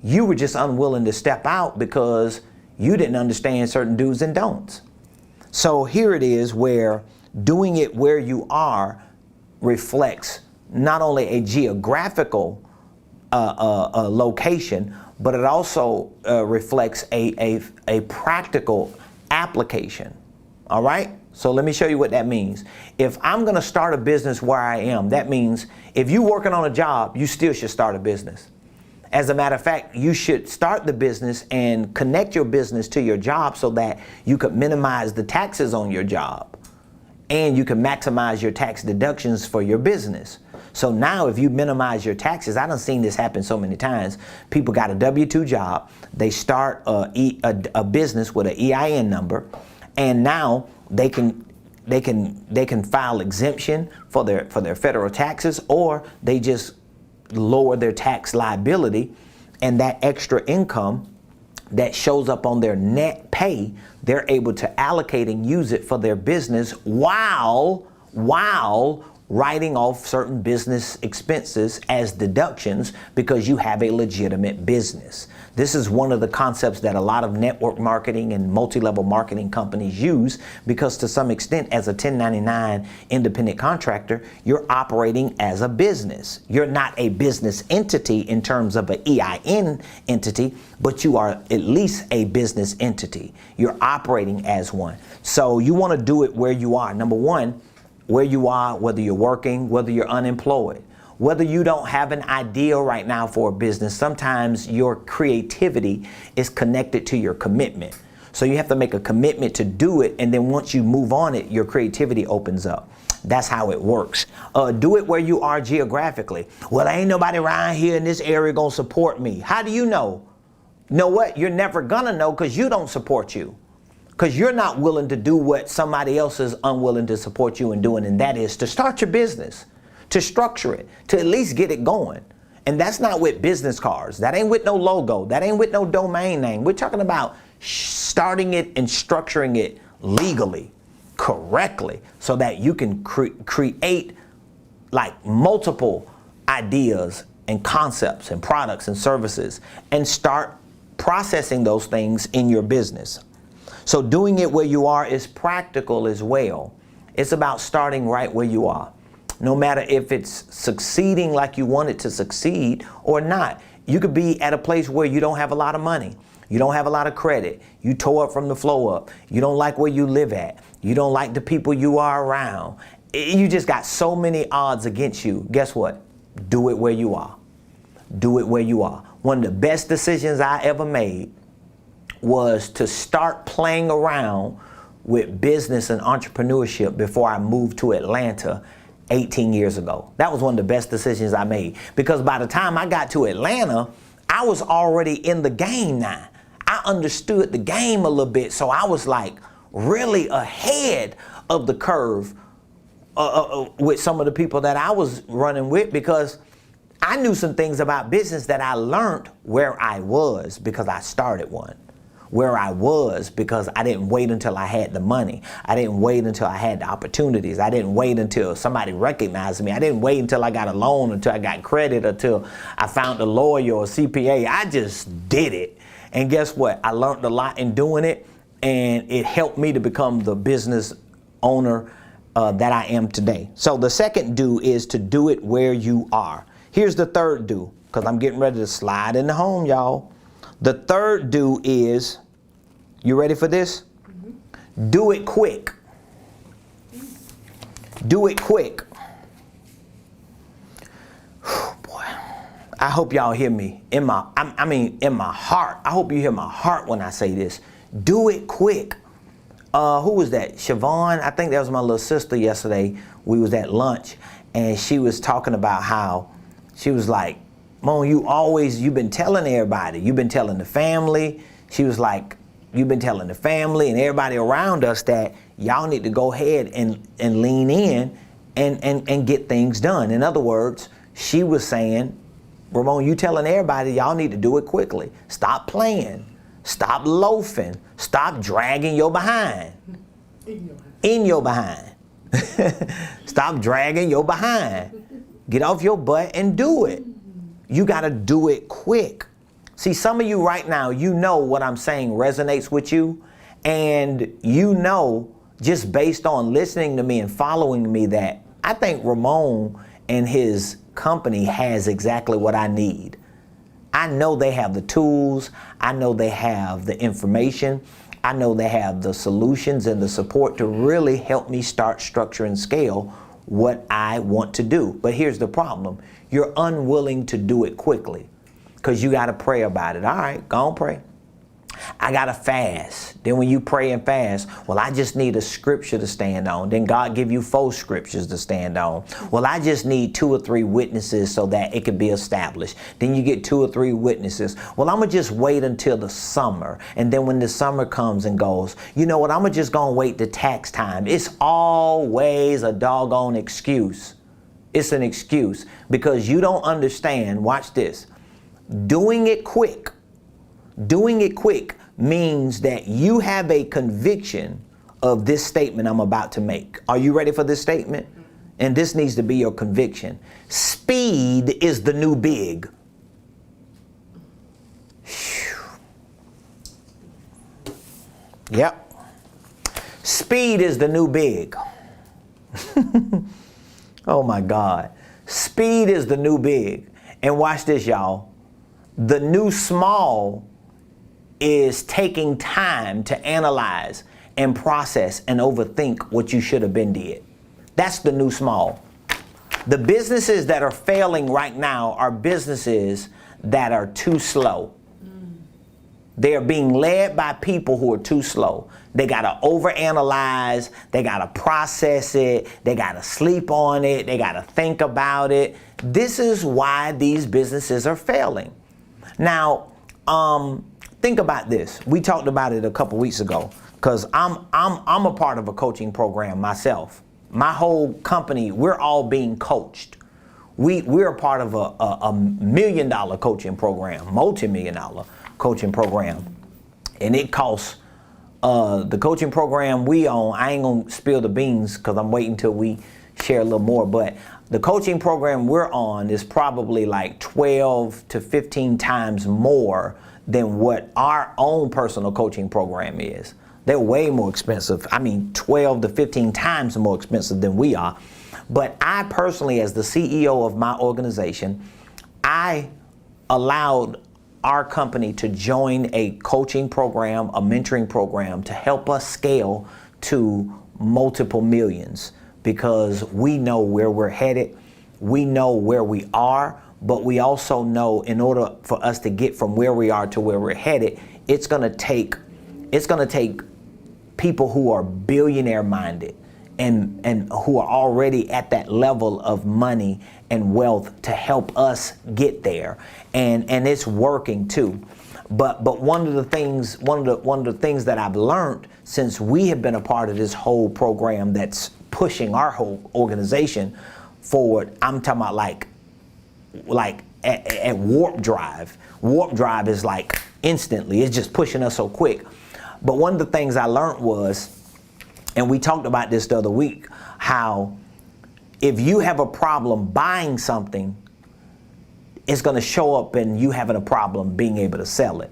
You were just unwilling to step out because you didn't understand certain do's and don'ts. So here it is, where doing it where you are reflects not only a geographical location, but it also reflects a practical application. All right. So let me show you what that means. If I'm going to start a business where I am, that means if you're working on a job, you still should start a business. As a matter of fact, you should start the business and connect your business to your job so that you could minimize the taxes on your job and you can maximize your tax deductions for your business. So now if you minimize your taxes, I done seen this happen so many times. People got a W-2 job, they start a business with an EIN number, and now they can file exemption for their federal taxes, or they just lower their tax liability, and that extra income that shows up on their net pay, they're able to allocate and use it for their business while writing off certain business expenses as deductions because you have a legitimate business. This is one of the concepts that a lot of network marketing and multi-level marketing companies use, because to some extent, as a 1099 independent contractor, you're operating as a business. You're not a business entity in terms of an EIN entity, but you are at least a business entity. You're operating as one. So you want to do it where you are. Number one, where you are, whether you're working, whether you're unemployed, whether you don't have an idea right now for a business. Sometimes your creativity is connected to your commitment. So you have to make a commitment to do it, and then once you move on it, your creativity opens up. That's how it works. Do it where you are geographically. Well, ain't nobody around here in this area gonna support me. How do you know? You know what? You're never gonna know, because you don't support you. Because you're not willing to do what somebody else is unwilling to support you in doing, and that is to start your business, to structure it, to at least get it going. And that's not with business cards. That ain't with no logo. That ain't with no domain name. We're talking about starting it and structuring it legally, correctly, so that you can create like multiple ideas and concepts and products and services and start processing those things in your business. So doing it where you are is practical as well. It's about starting right where you are. No matter if it's succeeding like you want it to succeed or not. You could be at a place where you don't have a lot of money. You don't have a lot of credit. You tore up from the flow up. You don't like where you live at. You don't like the people you are around. You just got so many odds against you. Guess what? Do it where you are. Do it where you are. One of the best decisions I ever made was to start playing around with business and entrepreneurship before I moved to Atlanta 18 years ago. That was one of the best decisions I made, because by the time I got to Atlanta, I was already in the game now. I understood the game a little bit, so I was like really ahead of the curve with some of the people that I was running with, because I knew some things about business that I learned where I was because I started one. Where I was because I didn't wait until I had the money. I didn't wait until I had the opportunities. I didn't wait until somebody recognized me. I didn't wait until I got a loan, until I got credit, until I found a lawyer or a CPA. I just did it. And guess what? I learned a lot in doing it, and it helped me to become the business owner that I am today. So the second do is to do it where you are. Here's the third do, because I'm getting ready to slide into home, y'all. The third do is, you ready for this? Mm-hmm. Do it quick. Do it quick. Boy, I hope y'all hear me in my heart. I hope you hear my heart when I say this. Do it quick. Who was that? Siobhan, I think that was my little sister yesterday. We was at lunch and she was talking about how she was like, Mom, you've been telling everybody. You've been telling the family. She was like, you've been telling the family and everybody around us that y'all need to go ahead and lean in and get things done. In other words, she was saying, Ramon, you telling everybody y'all need to do it quickly. Stop playing. Stop loafing. Stop dragging your behind. In your behind. Stop dragging your behind. Get off your butt and do it. You got to do it quick. See, some of you right now, you know what I'm saying resonates with you. And you know, just based on listening to me and following me, that I think Ramon and his company has exactly what I need. I know they have the tools. I know they have the information. I know they have the solutions and the support to really help me start, structure, and scale what I want to do. But here's the problem. You're unwilling to do it quickly because you got to pray about it. All right, go on, pray. I got to fast. Then when you pray and fast, well, I just need a scripture to stand on. Then God give you 4 scriptures to stand on. Well, I just need 2 or 3 witnesses so that it can be established. Then you get 2 or 3 witnesses. Well, I'm going to just wait until the summer. And then when the summer comes and goes, you know what? I'm going to just go and wait till tax time. It's always a doggone excuse. It's an excuse because you don't understand. Watch this. Doing it quick means that you have a conviction of this statement I'm about to make. Are you ready for this statement? And this needs to be your conviction. Speed is the new big. Yep. Speed is the new big. Oh my God. Speed is the new big. And watch this, y'all. The new small is taking time to analyze and process and overthink what you should have been did. That's the new small. The businesses that are failing right now are businesses that are too slow. They are being led by people who are too slow. They got to overanalyze. They got to process it. They got to sleep on it. They got to think about it. This is why these businesses are failing. Now, think about this. We talked about it a couple weeks ago because I'm a part of a coaching program myself. My whole company, we're all being coached. We're a part of a $1 million coaching program, multi-million-dollar coaching program. And it costs, the coaching program we own, I ain't gonna spill the beans because I'm waiting till we share a little more. But the coaching program we're on is probably like 12 to 15 times more than what our own personal coaching program is. They're way more expensive. I mean, 12 to 15 times more expensive than we are. But I personally, as the CEO of my organization, I allowed our company to join a coaching program, a mentoring program to help us scale to multiple millions, because we know where we're headed. We know where we are, but we also know in order for us to get from where we are to where we're headed, it's going to take people who are billionaire minded and who are already at that level of money and wealth to help us get there. And it's working too. But one of the things that I've learned since we have been a part of this whole program that's pushing our whole organization forward, I'm talking about like at warp drive. Warp drive is like instantly, it's just pushing us so quick. But one of the things I learned was, and we talked about this the other week, how if you have a problem buying something, it's going to show up in you having a problem being able to sell it.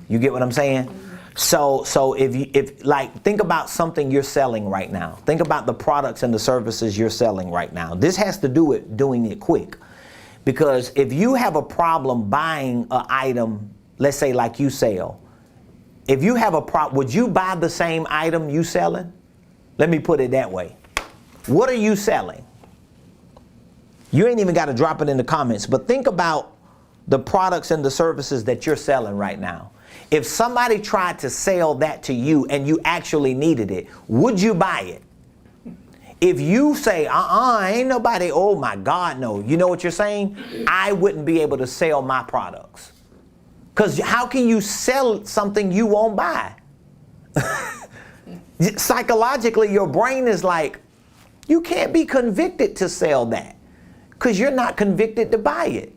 You get what I'm saying? So if think about something you're selling right now. Think about the products and the services you're selling right now. This has to do with doing it quick. Because if you have a problem buying an item, let's say like you sell, if you have a problem, would you buy the same item you selling? Let me put it that way. What are you selling? You ain't even got to drop it in the comments, but think about the products and the services that you're selling right now. If somebody tried to sell that to you and you actually needed it, would you buy it? If you say, ain't nobody, oh my God, no. You know what you're saying? I wouldn't be able to sell my products. Because how can you sell something you won't buy? Psychologically, your brain is like, you can't be convicted to sell that because you're not convicted to buy it.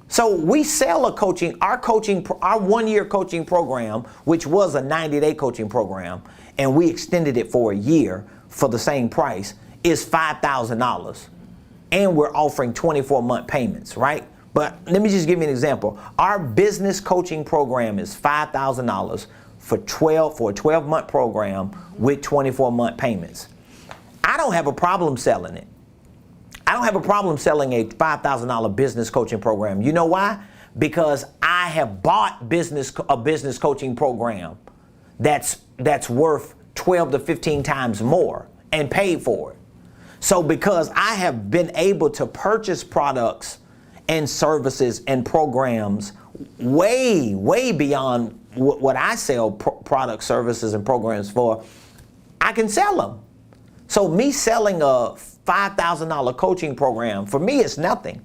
So we sell our 1-year coaching program, which was a 90-day coaching program, and we extended it for a year for the same price, is $5,000. And we're offering 24-month payments, right? But let me just give you an example. Our business coaching program is $5,000 for a 12-month program with 24-month payments. I don't have a problem selling it. I don't have a problem selling a $5,000 business coaching program. You know why? Because I have bought a business coaching program that's worth 12 to 15 times more and paid for it. So because I have been able to purchase products and services and programs way, way beyond what I sell products, services, and programs for, I can sell them. So me selling a $5,000 coaching program, for me, it's nothing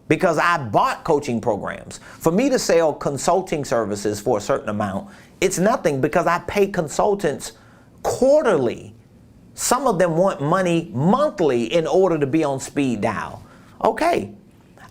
because I bought coaching programs. For me to sell consulting services for a certain amount, it's nothing because I pay consultants quarterly. Some of them want money monthly in order to be on speed dial. Okay.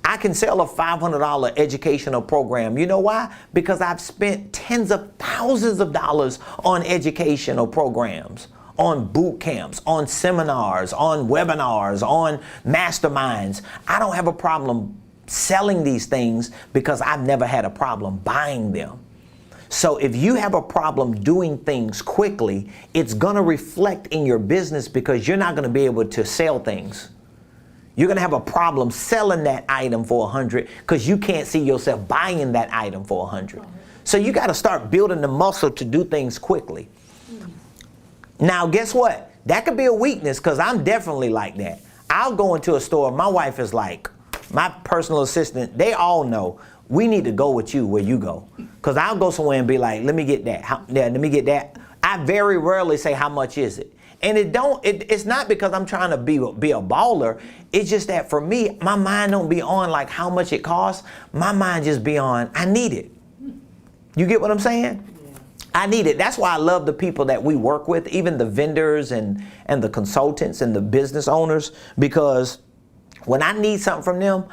I can sell a $500 educational program. You know why? Because I've spent tens of thousands of dollars on educational programs, on boot camps, on seminars, on webinars, on masterminds. I don't have a problem selling these things because I've never had a problem buying them. So if you have a problem doing things quickly, it's going to reflect in your business because you're not going to be able to sell things. You're going to have a problem selling that item for 100 because you can't see yourself buying that item for 100. So you got to start building the muscle to do things quickly. Now, guess what? That could be a weakness because I'm definitely like that. I'll go into a store. My wife is like, my personal assistant, they all know we need to go with you where you go. Because I'll go somewhere and be like, let me get that. Let me get that. I very rarely say, how much is it? And it's not because I'm trying to be a baller. It's just that for me, my mind don't be on like how much it costs. My mind just be on, I need it. You get what I'm saying? Yeah. I need it. That's why I love the people that we work with, even the vendors and the consultants and the business owners, because when I need something from them,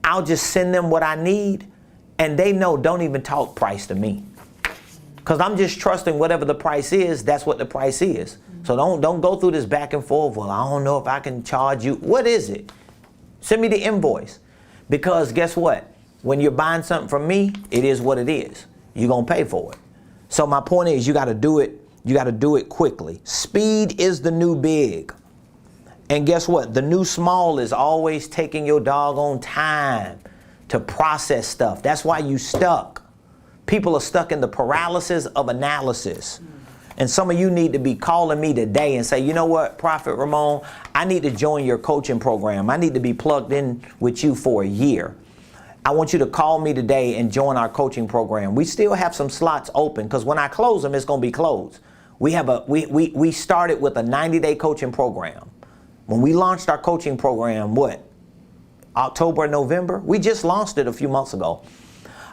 I'll just send them what I need and they know, don't even talk price to me. Because I'm just trusting whatever the price is, that's what the price is. So don't go through this back and forth. Well, I don't know if I can charge you. What is it? Send me the invoice. Because guess what? When you're buying something from me, it is what it is. You're going to pay for it. So my point is, you got to do it. You got to do it quickly. Speed is the new big. And guess what? The new small is always taking your doggone time to process stuff. That's why you stuck. People are stuck in the paralysis of analysis. And some of you need to be calling me today and say, you know what, Prophet Ramon, I need to join your coaching program. I need to be plugged in with you for a year. I want you to call me today and join our coaching program. We still have some slots open because when I close them, it's going to be closed. We started with a 90-day coaching program. When we launched our coaching program, October, November? We just launched it a few months ago.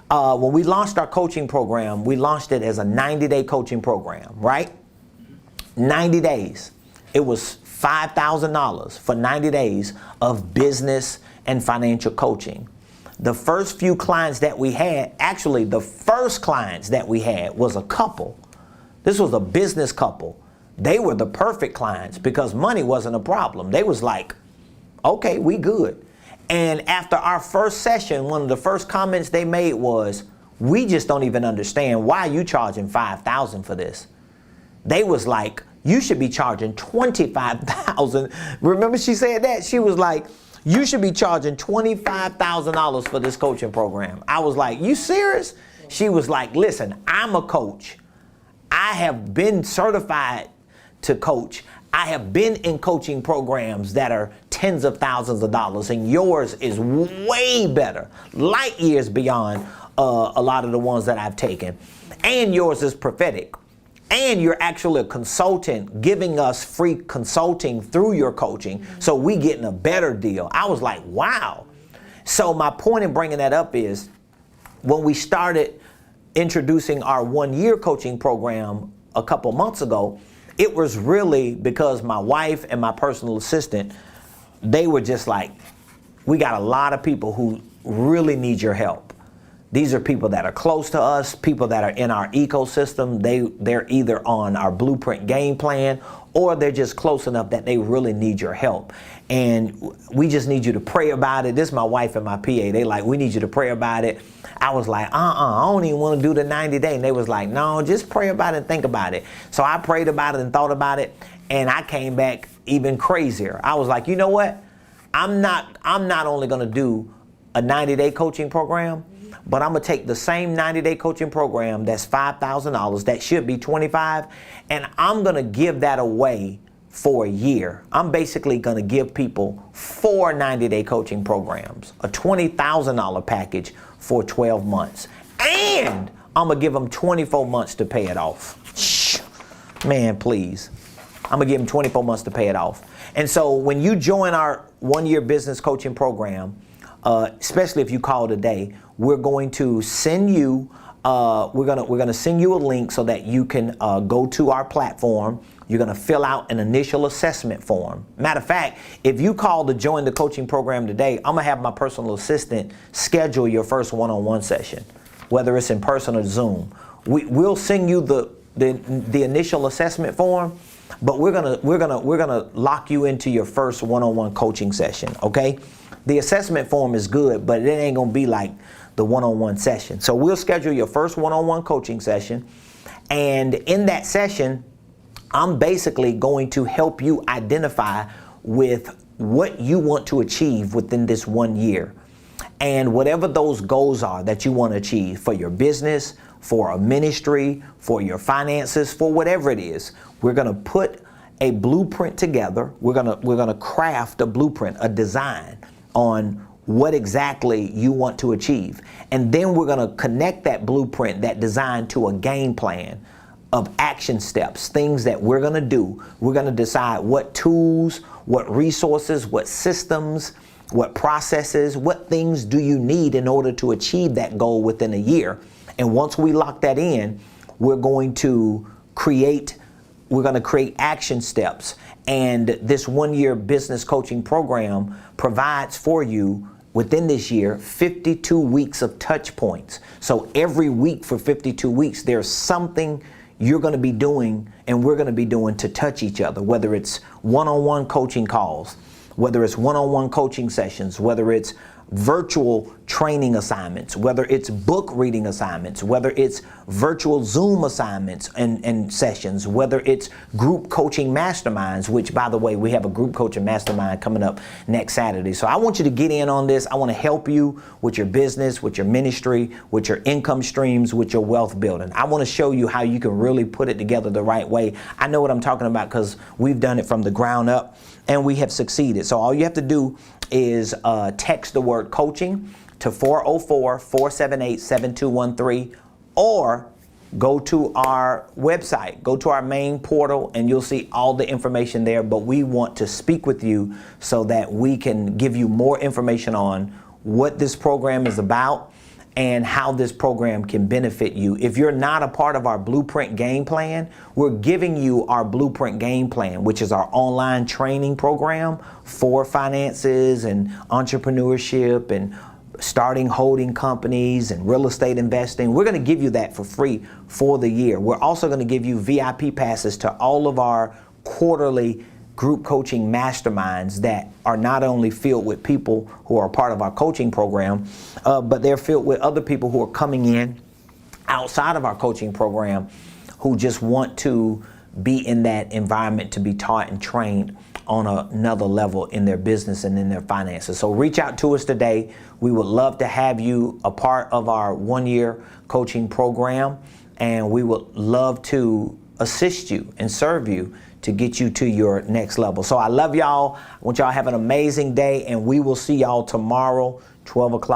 When we launched our coaching program, we launched it as a 90-day coaching program, right? 90 days. It was $5,000 for 90 days of business and financial coaching. The first few clients that we had, actually the first clients that we had was a couple. This was a business couple. They were the perfect clients because money wasn't a problem. They was like, okay, we good. And after our first session, one of the first comments they made was, we just don't even understand why you charging $5,000 for this. They was like, you should be charging $25,000. Remember she said that? She was like, you should be charging $25,000 for this coaching program. I was like, you serious? She was like, listen, I'm a coach. I have been certified to coach. I have been in coaching programs that are tens of thousands of dollars, and yours is way better, light years beyond a lot of the ones that I've taken. And yours is prophetic. And you're actually a consultant giving us free consulting through your coaching. So we getting a better deal. I was like, wow. So my point in bringing that up is when we started introducing our 1-year coaching program a couple months ago, it was really because my wife and my personal assistant, they were just like, we got a lot of people who really need your help. These are people that are close to us, people that are in our ecosystem. They're either on our blueprint game plan or they're just close enough that they really need your help. And we just need you to pray about it. This is my wife and my PA. They like, we need you to pray about it. I was like, I don't even want to do the 90-day. And they was like, no, just pray about it and think about it. So I prayed about it and thought about it. And I came back even crazier. I was like, you know what? I'm not only going to do a 90-day coaching program, but I'm going to take the same 90-day coaching program that's $5,000, that should be $25,000, and I'm going to give that away for a year. I'm basically going to give people 4 90-day coaching programs, a $20,000 package for 12 months. And I'm going to give them 24 months to pay it off. Shh. Man, please. I'm going to give them 24 months to pay it off. And so when you join our 1-year business coaching program, especially if you call today, we're going to send you we're gonna send you a link so that you can go to our platform. You're gonna fill out an initial assessment form. Matter of fact, if you call to join the coaching program today, I'm gonna have my personal assistant schedule your first one-on-one session, whether it's in person or Zoom. We'll send you the initial assessment form, but we're gonna lock you into your first one-on-one coaching session. Okay, the assessment form is good, but it ain't gonna be like the one-on-one session. So we'll schedule your first one-on-one coaching session, and in that session, I'm basically going to help you identify with what you want to achieve within this 1 year. And whatever those goals are that you want to achieve for your business, for a ministry, for your finances, for whatever it is, we're going to put a blueprint together. We're going to craft a blueprint, a design on what exactly you want to achieve. And then we're going to connect that blueprint, that design, to a game plan of action steps, things that we're going to do. We're going to decide what tools, what resources, what systems, what processes, what things do you need in order to achieve that goal within a year. And once we lock that in, we're going to create action steps. And this 1-year business coaching program provides for you within this year 52 weeks of touch points. So every week for 52 weeks, there's something you're going to be doing and we're going to be doing to touch each other, whether it's one-on-one coaching calls, whether it's one-on-one coaching sessions, whether it's virtual training assignments, whether it's book reading assignments, whether it's virtual Zoom assignments and sessions, whether it's group coaching masterminds, which, by the way, we have a group coaching mastermind coming up next Saturday. So I want you to get in on this. I want to help you with your business, with your ministry, with your income streams, with your wealth building. I want to show you how you can really put it together the right way. I know what I'm talking about because we've done it from the ground up and we have succeeded. So all you have to do is text the word coaching to 404-478-7213, or go to our website, go to our main portal, and you'll see all the information there. But we want to speak with you so that we can give you more information on what this program is about and how this program can benefit you. If you're not a part of our Blueprint Game Plan, we're giving you our Blueprint Game Plan, which is our online training program for finances and entrepreneurship and starting holding companies and real estate investing. We're going to give you that for free for the year. We're also going to give you VIP passes to all of our quarterly group coaching masterminds that are not only filled with people who are part of our coaching program, but they're filled with other people who are coming in outside of our coaching program who just want to be in that environment to be taught and trained on another level in their business and in their finances. So reach out to us today. We would love to have you a part of our one-year coaching program, and we would love to assist you and serve you to get you to your next level. So I love y'all. I want y'all to have an amazing day, and we will see y'all tomorrow, 12 o'clock.